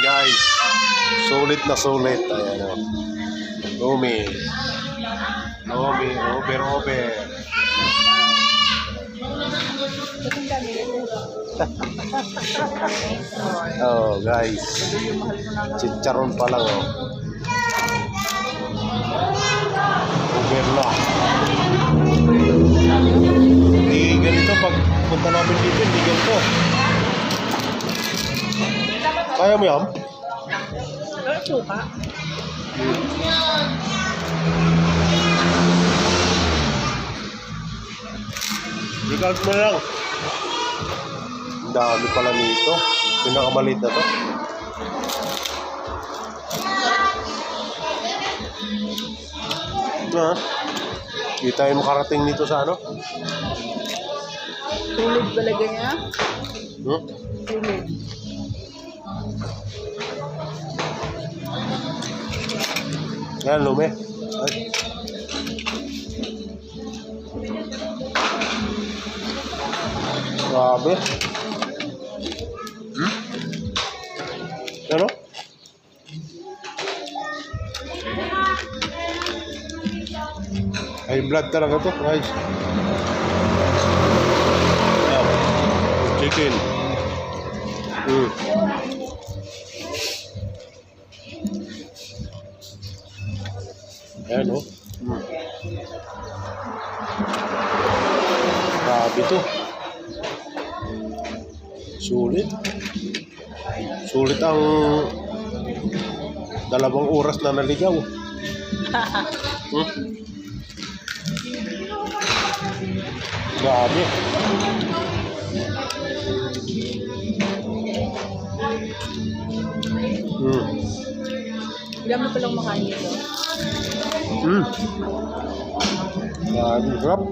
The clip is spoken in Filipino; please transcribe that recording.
guys. Sulit na sulit. Ayan o. Lumi. Lumi. Over. Oh guys. Chicharon pa lang oh. Over na. Hindi ganito pag punta namin dito. Hindi ganito. Kaya mo yan? Suka. Regard mo lang. Ang dami pala nito. Pinakamaliit na to. Ha? Hindi tayo makarating nito sa ano? Tulog talaga niya. Hmm? Tulog. Yan, lumi. Ay. Grabe. Ano? High blood talaga to, guys. Yan. Chicken. Ayan o. Grabe to. Sulit. Sulit ang 2 oras na naligaw. Grabe. Ilan mo palang makain ito? Grabe, sarap.